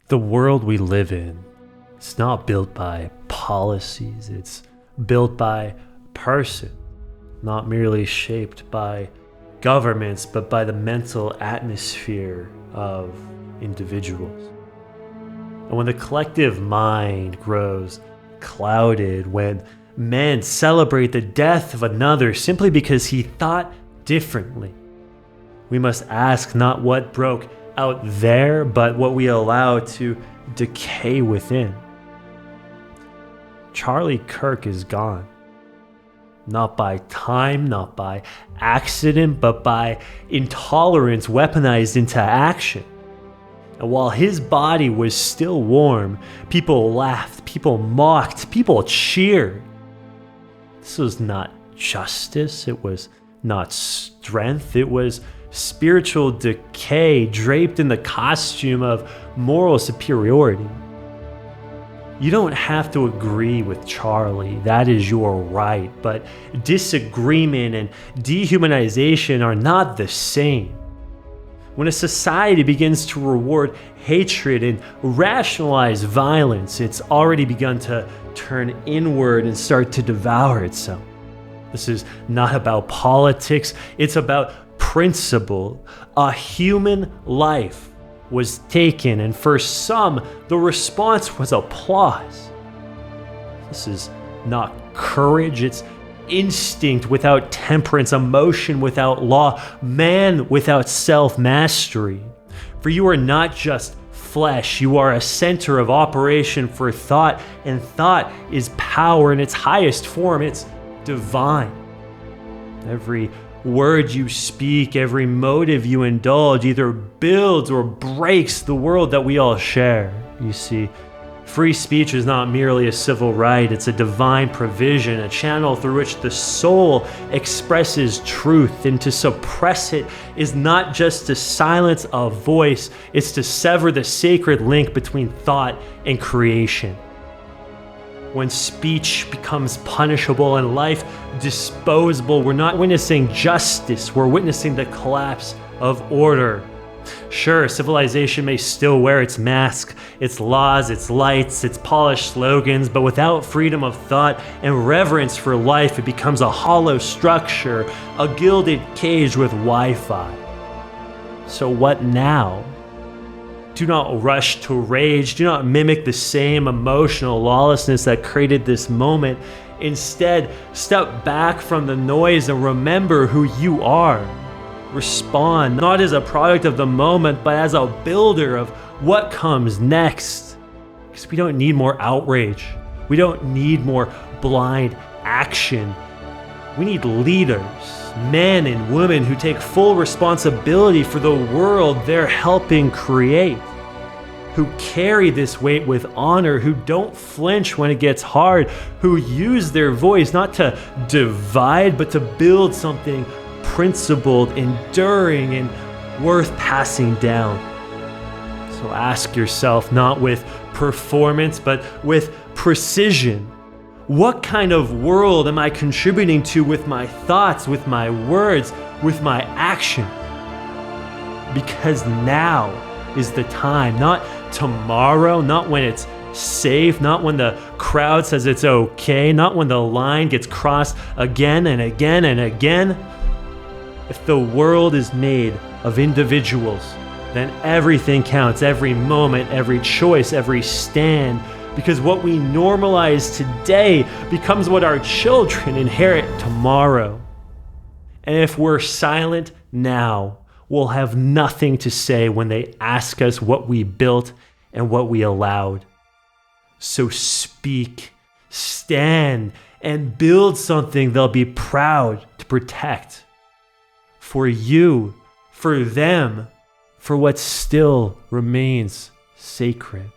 The world we live in, it's not built by policies, it's built by person, not merely shaped by governments, but by the mental atmosphere of individuals. And when the collective mind grows clouded, when men celebrate the death of another simply because he thought differently, we must ask not what broke out there, but what we allow to decay within. Charlie Kirk is gone. Not by time, not by accident, but by intolerance weaponized into action. And while his body was still warm, people laughed, people mocked, people cheered. This was not justice, it was not strength, it was spiritual decay draped in the costume of moral superiority. You don't have to agree with Charlie, that is your right, but disagreement and dehumanization are not the same. When a society begins to reward hatred and rationalize violence, it's already begun to turn inward and start to devour itself. This is not about politics, it's about principle. A human life was taken, and for some, the response was applause. This is not courage, it's instinct without temperance, emotion without law, man without self-mastery. For you are not just flesh, you are a center of operation for thought, and thought is power in its highest form, it's divine. Every word you speak, every motive you indulge either builds or breaks the world that we all share. You see, free speech is not merely a civil right, it's a divine provision, a channel through which the soul expresses truth, and to suppress it is not just to silence a voice, it's to sever the sacred link between thought and creation. When speech becomes punishable and life disposable, we're not witnessing justice, we're witnessing the collapse of order. Sure, civilization may still wear its mask, its laws, its lights, its polished slogans, but without freedom of thought and reverence for life, it becomes a hollow structure, a gilded cage with Wi-Fi. So what now? Do not rush to rage. Do not mimic the same emotional lawlessness that created this moment. Instead, step back from the noise and remember who you are. Respond not as a product of the moment, but as a builder of what comes next. Because we don't need more outrage. We don't need more blind action. We need leaders, men and women who take full responsibility for the world they're helping create, who carry this weight with honor, who don't flinch when it gets hard, who use their voice not to divide, but to build something principled, enduring, and worth passing down. So ask yourself, not with performance, but with precision. What kind of world am I contributing to with my thoughts, with my words, with my action? Because now is the time, not tomorrow, not when it's safe, not when the crowd says it's okay, not when the line gets crossed again and again and again. If the world is made of individuals, then everything counts, every moment, every choice, every stand. Because what we normalize today becomes what our children inherit tomorrow. And if we're silent now, we'll have nothing to say when they ask us what we built and what we allowed. So speak, stand, and build something they'll be proud to protect. For you, for them, for what still remains sacred.